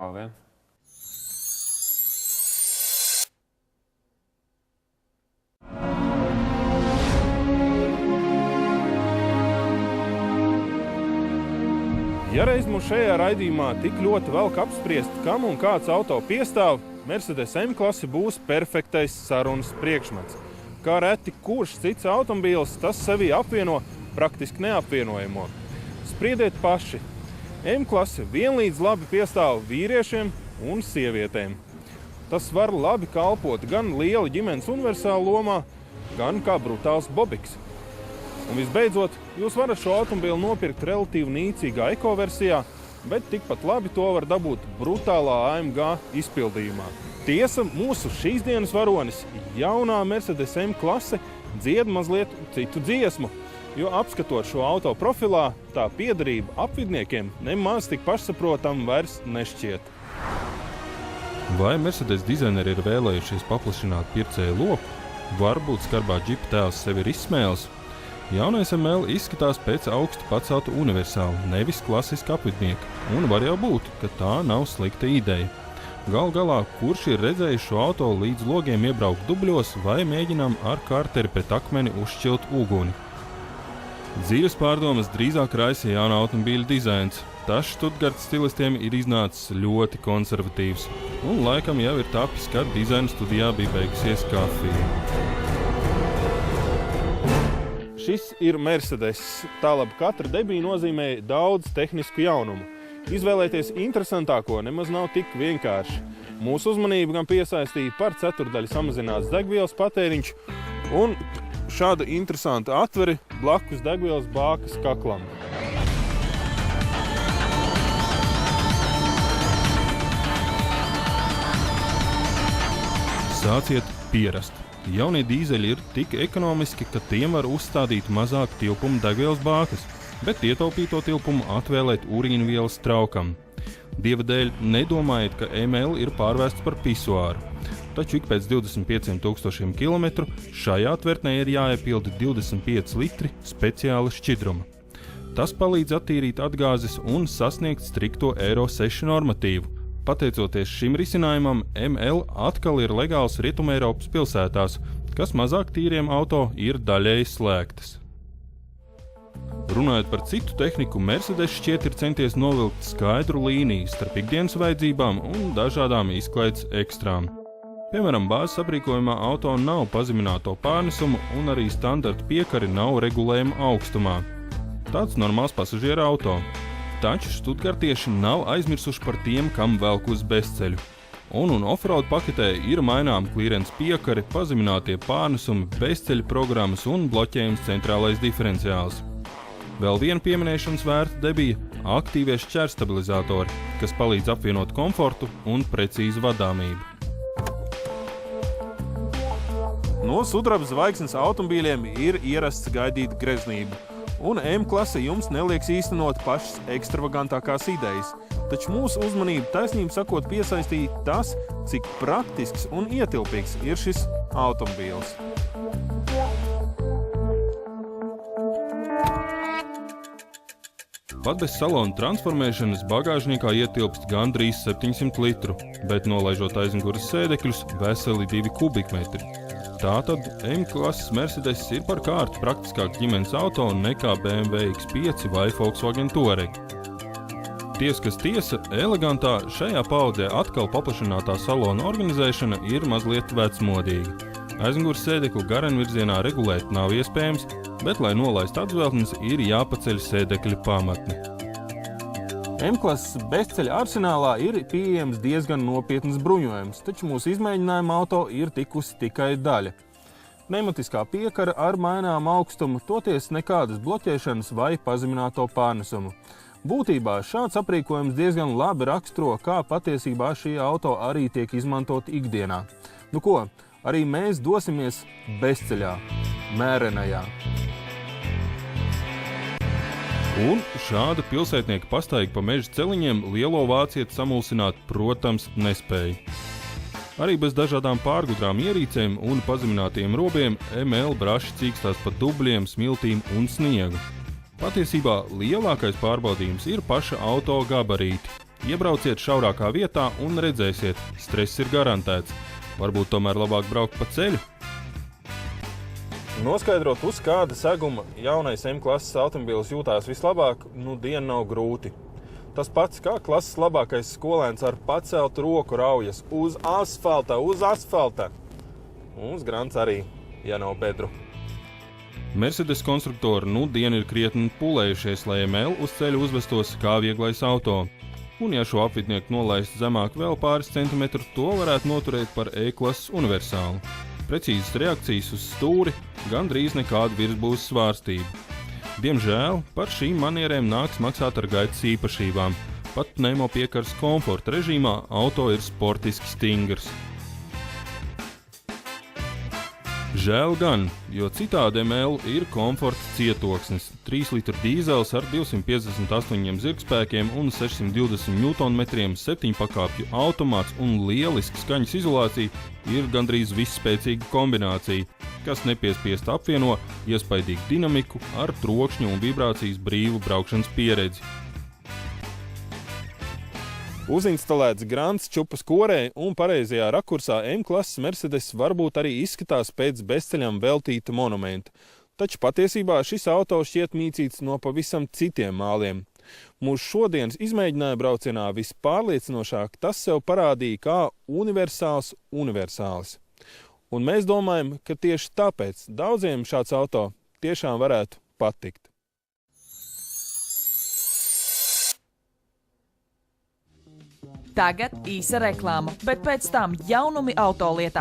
Vien. Ja reiz mums šajā raidījumā tik ļoti velk apspriest, kam un kāds auto piestāv, Mercedes M-klase būs perfektais sarunas priekšmets. Kā reti kurš cits automobīls, tas sevi apvieno praktiski neapvienojamo. Spriediet paši. M-klase vienlīdz labi piestāv vīriešiem un sievietēm. Tas var labi kalpot gan liela ģimenes universāla lomā, gan kā brutāls bobiks. Un visbeidzot, jūs varat šo automobīlu nopirkt relatīvi nīcīgā ekoversijā, bet tikpat labi to var dabūt brutālā AMG izpildījumā. Tiesa, mūsu šīs dienas varonis, jaunā Mercedes M-klase, dzied mazliet citu dziesmu, jo apskatot šo auto profilā, tā piederība apvidniekiem nemaz tik pašsaprotam vairs nešķiet. Vai Mercedes dizaineri ir vēlējušies paplašināt pircēju loku? Varbūt skarbā džipa tēls sevi ir izsmēlis? Jaunais ML izskatās pēc augstu paceltu universālu, nevis klasiska apvidnieka, un var jau būt, ka tā nav slikta ideja. Gal galā, kurš ir redzējis šo auto līdz logiem iebraukt dubļos vai mēģinām ar karteri pret akmeni uzšķilt uguni? Dzīves pārdomas drīzāk raisa jauna automobīļa dizains. Tas Stuttgartas stilistiem ir iznācis ļoti konservatīvs, un laikam jau ir tapis, kad dizaina studijā bija beigusies kafija. Šis ir Mercedes. Tālāk katra debija nozīmē daudz tehnisku jaunumu. Izvēlēties interesantāko nemaz nav tik vienkārši. Mūsu uzmanību gan piesaistīja par 1/4 samazināts degvielas patēriņš un šāda interesanta atveri blakus degvielas bākas kaklam. Sāciet pierast. Jaunie dīzeļi ir tik ekonomiski, ka tiem var uzstādīt mazāk tilpuma degvielas bākas, bet ietaupīto tilpumu atvēlēt urīnvielas traukam. Dieva dēļ nedomājiet, ka ML ir pārvērsts par pisuāru. Taču ik pēc 25,000 km šajā tvertnē ir jāiepilda 25 litri speciāla šķidruma. Tas palīdz attīrīt atgāzes un sasniegt strikto Euro 6 normatīvu. Pateicoties šim risinājumam, ML atkal ir legāls Rietumeiropas pilsētās, kas mazāk tīriem auto ir daļēji slēgtas. Runājot par citu tehniku, Mercedes šķiet ir centies novilkt skaidru līniju starp ikdienas vajadzībām un dažādām izklaides ekstrām. Piemēram, bāzes aprīkojumā auto nav pazemināto pārnesumu un arī standarta piekari nav regulējama augstumā. Tāds normāls pasažiera auto. Taču stuttgartieši nav aizmirsuši par tiem, kam velk uz bezceļu. Un offroad paketē ir mainām klīrens piekari, pazeminātie pārnesumi, bezceļa programmas un bloķējums centrālais diferenciāls. Vēl viena pieminēšanas vērta debija – aktīvie šķērstabilizatori, kas palīdz apvienot komfortu un precīzu vadāmību. No sudraba zvaigznes automobīļiem ir ierasts gaidīt greznību. Un M-klase jums nelieks īstenot pašas ekstravagantākās idejas. Taču mūsu uzmanību taisnību sakot piesaistīja tas, cik praktisks un ietilpīgs ir šis automobīls. Pat bez salona transformēšanas bagāžniekā ietilpst gandrīz 700 litru, bet nolaižot aizmugures sēdekļus veseli 2 kubikmetri. Tātad M-klases Mercedes ir par kārtu praktiskāk ģimenes auto nekā BMW X5 vai Volkswagen Touareg. Tiesa, kas tiesa, elegantā šajā paudzē atkal paplašinātā salona organizēšana ir mazliet vecmodīga. Aizmugures sēdekļu garenvirzienā regulēt nav iespējams, bet, lai nolaist atzveltnes, ir jāpaceļ sēdekļa pamatne. M-klases bezceļa arsenālā ir pieejams diezgan nopietns bruņojums, taču mūsu izmēģinājuma auto ir tikusi tikai daļa. Pneumatiskā piekara ar mainām augstumu, toties nekādas bloķēšanas vai pazemināto pārnesumu. Būtībā šāds aprīkojums diezgan labi raksturo, kā patiesībā šī auto arī tiek izmantot ikdienā. Nu ko, arī mēs dosimies bezceļā, mērenajā. Un šāda pilsētnieka pastaiga pa meža celiņiem lielo vācieti samulsināt, protams, nespēja. Arī bez dažādām pārgudrām ierīcēm un pazeminātiem robiem ML braši cīkstās pa dubļiem, smiltīm un sniegu. Patiesībā lielākais pārbaudījums ir paša auto gabarīti. Iebrauciet šaurākā vietā un redzēsiet, stress ir garantēts. Varbūt tomēr labāk braukt pa ceļu? Noskaidrot, uz kāda seguma jaunais M-klases automobīls jūtās vislabāk, diena nav grūti. Tas pats kā klases labākais skolēns ar paceltu roku raujas uz asfalta. Uz grants arī, ja nav bedru. Mercedes konstruktori dienu ir krietni pūlējušies, lai ML uz ceļu uzvestos kā vieglais auto. Un ja šo apvidnieku nolaist zemāk vēl pāris centimetru, to varētu noturēt par E-klases universālu. Precīzas reakcijas uz stūri, gandrīz nekāda virsbūves svārstība. Diemžēl par šīm manierēm nāks maksāt ar gaitas īpašībām. Pat pneimopiekars komforta režīmā auto ir sportiski stingrs. Žēl gan, jo citādi ML ir komforta cietoksnis. 3 litru dīzels ar 258 zirgspēkiem un 620 Nm, 7 pakāpju automāts un lieliska skaņas izolācija ir gandrīz visspēcīga kombinācija, kas nepiespiest apvieno iespaidīgu dinamiku ar trokšņu un vibrācijas brīvu braukšanas pieredzi. Uzinstalēts grants čupas korē un pareizajā rakursā M-klases Mercedes varbūt arī izskatās pēc bezceļam veltīta monumenta. Taču patiesībā šis auto šķiet mīcīts no pavisam citiem māliem. Mūsu šodienas izmēģinājuma braucienā vispārliecinošāk tas sev parādīja kā universālis. Un mēs domājam, ka tieši tāpēc daudziem šāds auto tiešām varētu patikt. Tagad īsa reklāma, bet pēc tam jaunumi autolietā.